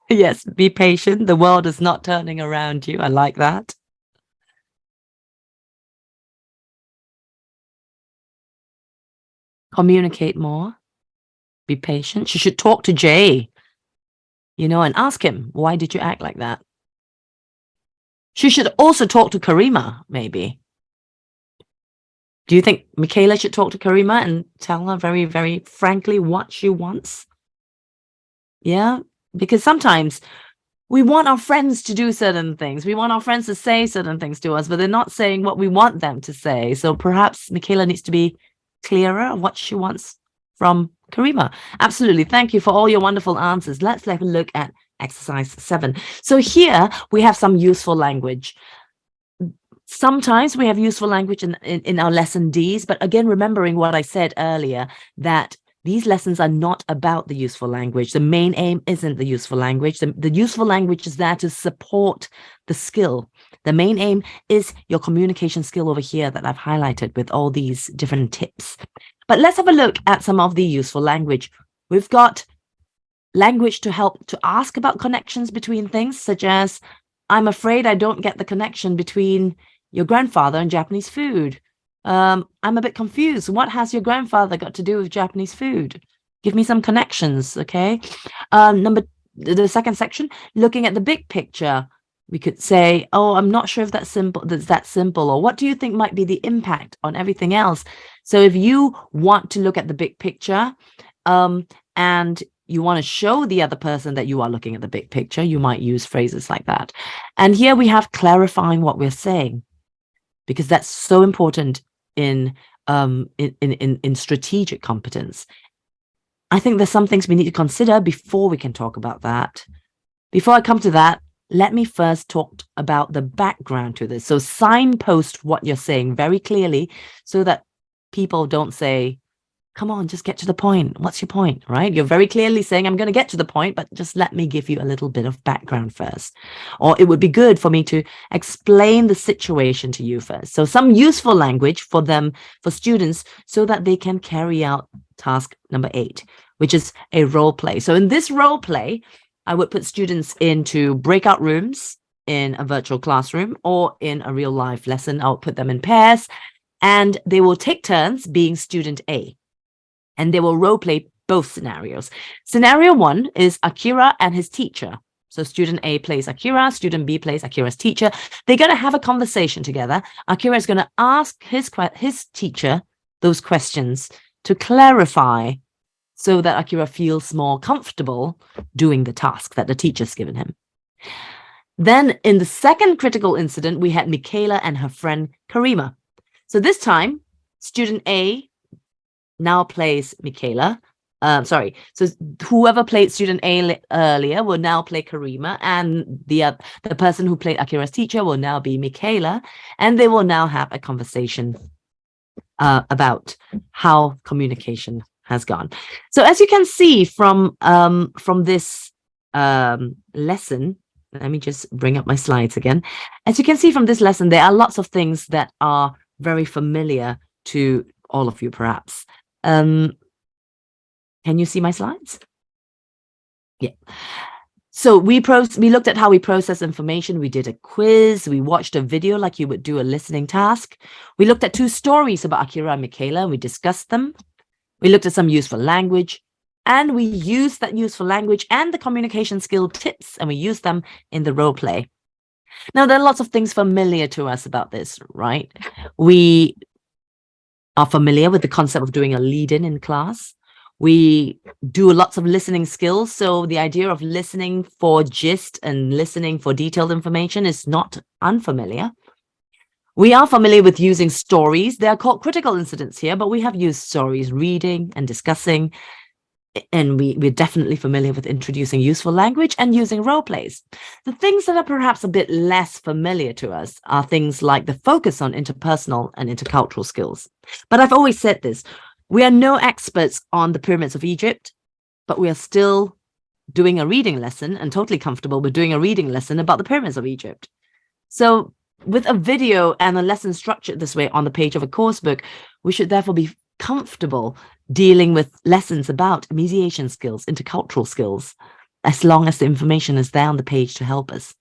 Yes, be patient. The world is not turning around you. I like that. Communicate more. Be patient. She should talk to Jay, and ask him, why did you act like that? She should also talk to Karima, maybe. Do you think Michaela should talk to Karima and tell her very, very frankly what she wants? Yeah, because sometimes we want our friends to do certain things. We want our friends to say certain things to us, but they're not saying what we want them to say. So perhaps Michaela needs to be clearer on what she wants from Karima. Absolutely. Thank you for all your wonderful answers. Let's have a look at exercise 7. So here we have some useful language. Sometimes we have useful language in our lesson Ds, but again, remembering what I said earlier, that these lessons are not about the useful language. The main aim isn't the useful language. The useful language is there to support the skill. The main aim is your communication skill over here that I've highlighted with all these different tips. But let's have a look at some of the useful language. We've got language to help to ask about connections between things, such as, I'm afraid I don't get the connection between your grandfather and Japanese food. I'm a bit confused. What has your grandfather got to do with Japanese food? Give me some connections, okay? The second section, looking at the big picture. We could say, oh, I'm not sure if that's that simple, or what do you think might be the impact on everything else? So if you want to look at the big picture, and you want to show the other person that you are looking at the big picture, you might use phrases like that. And here we have clarifying what we're saying, because that's so important in strategic competence. I think there's some things we need to consider before we can talk about that. Before I come to that, let me first talk about the background to this. So signpost what you're saying very clearly so that people don't say, come on, just get to the point. What's your point, right? You're very clearly saying, I'm going to get to the point, but just let me give you a little bit of background first. Or it would be good for me to explain the situation to you first. So some useful language for them, for students, so that they can carry out task number 8, which is a role play. So in this role play, I would put students into breakout rooms in a virtual classroom or in a real life lesson. I'll put them in pairs and they will take turns being student A. And they will role play both scenarios. Scenario 1 is Akira and his teacher. So student A plays Akira, student B plays Akira's teacher. They're going to have a conversation together. Akira is going to ask his teacher those questions to clarify so that Akira feels more comfortable doing the task that the teacher's given him. Then in the second critical incident, we had Michaela and her friend Karima. So this time, student A now plays Michaela. So whoever played student A earlier will now play Karima, and the person who played Akira's teacher will now be Michaela, and they will now have a conversation about how communication has gone. So as you can see from this lesson, let me just bring up my slides again. As you can see from this lesson, there are lots of things that are very familiar to all of you, perhaps. Can you see my slides? Yeah. So we looked at how we process information. We did a quiz. We watched a video like you would do a listening task. We looked at 2 stories about Akira and Michaela, and we discussed them. We looked at some useful language, and we used that useful language and the communication skill tips, and we used them in the role play. Now, there are lots of things familiar to us about this, right? We are familiar with the concept of doing a lead-in in class. We do lots of listening skills. So the idea of listening for gist and listening for detailed information is not unfamiliar. We are familiar with using stories. They are called critical incidents here, but we have used stories, reading and discussing. And we're definitely familiar with introducing useful language and using role plays. The things that are perhaps a bit less familiar to us are things like the focus on interpersonal and intercultural skills. But I've always said this, we are no experts on the pyramids of Egypt, but we are still doing a reading lesson and totally comfortable with doing a reading lesson about the pyramids of Egypt. So with a video and a lesson structured this way on the page of a course book, we should therefore be comfortable dealing with lessons about mediation skills, intercultural skills, as long as the information is there on the page to help us.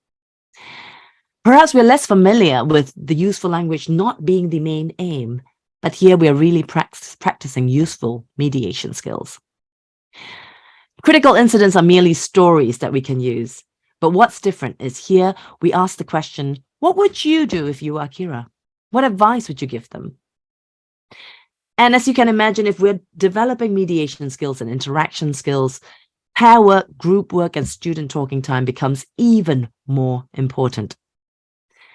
Perhaps we're less familiar with the useful language not being the main aim, but here we're really practicing useful mediation skills. Critical incidents are merely stories that we can use, but what's different is here we ask the question, what would you do if you were Akira? What advice would you give them? And as you can imagine, if we're developing mediation skills and interaction skills, pair work, group work, and student talking time becomes even more important.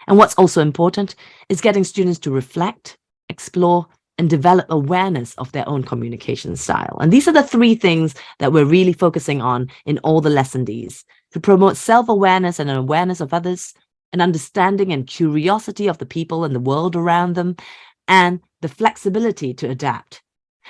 And what's also important is getting students to reflect, explore, and develop awareness of their own communication style. And these are the 3 things that we're really focusing on in all the lesson Ds, to promote self-awareness and an awareness of others, an understanding and curiosity of the people and the world around them, and the flexibility to adapt.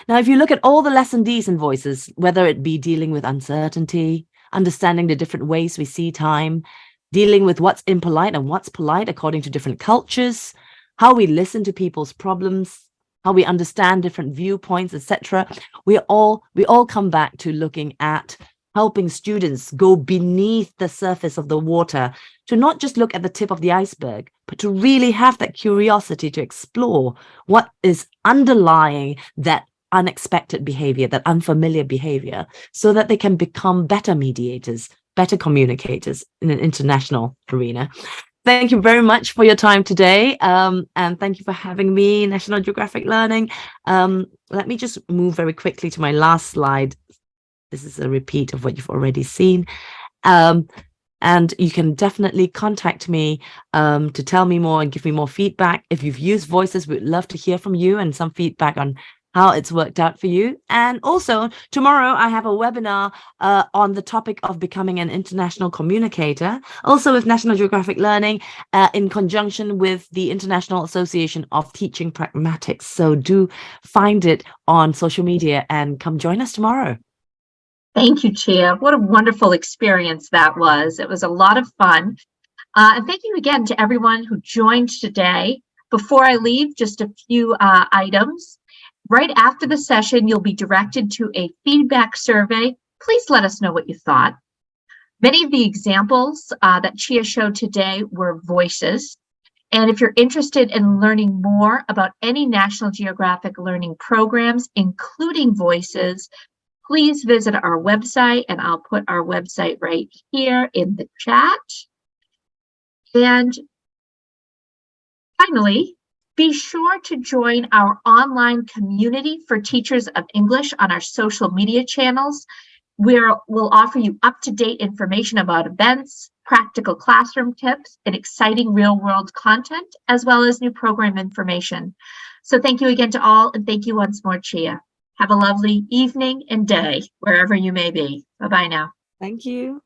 Now, if you look at all the lesson Ds and voices, whether it be dealing with uncertainty, understanding the different ways we see time, dealing with what's impolite and what's polite according to different cultures, how we listen to people's problems, how we understand different viewpoints, etc., we all come back to looking at helping students go beneath the surface of the water, to not just look at the tip of the iceberg, but to really have that curiosity to explore what is underlying that unexpected behavior, that unfamiliar behavior, so that they can become better mediators better communicators in an international arena. Thank you very much for your time today. And thank you for having me, National Geographic Learning. Let me just move very quickly to my last slide. This is a repeat of what you've already seen. And you can definitely contact me to tell me more and give me more feedback. If you've used Voices, we'd love to hear from you and some feedback on how it's worked out for you. And also tomorrow I have a webinar on the topic of becoming an international communicator, also with National Geographic Learning, in conjunction with the International Association of Teaching Pragmatics. So do find it on social media and come join us tomorrow. Thank you, Chia. What a wonderful experience that was. It was a lot of fun. And thank you again to everyone who joined today. Before I leave, just a few items. Right after the session, you'll be directed to a feedback survey. Please let us know what you thought. Many of the examples that Chia showed today were voices. And if you're interested in learning more about any National Geographic Learning programs, including voices, please visit our website, and I'll put our website right here in the chat. And finally, be sure to join our online community for teachers of English on our social media channels, where we'll offer you up-to-date information about events, practical classroom tips, and exciting real-world content, as well as new program information. So thank you again to all, and thank you once more, Chia. Have a lovely evening and day, wherever you may be. Bye-bye now. Thank you.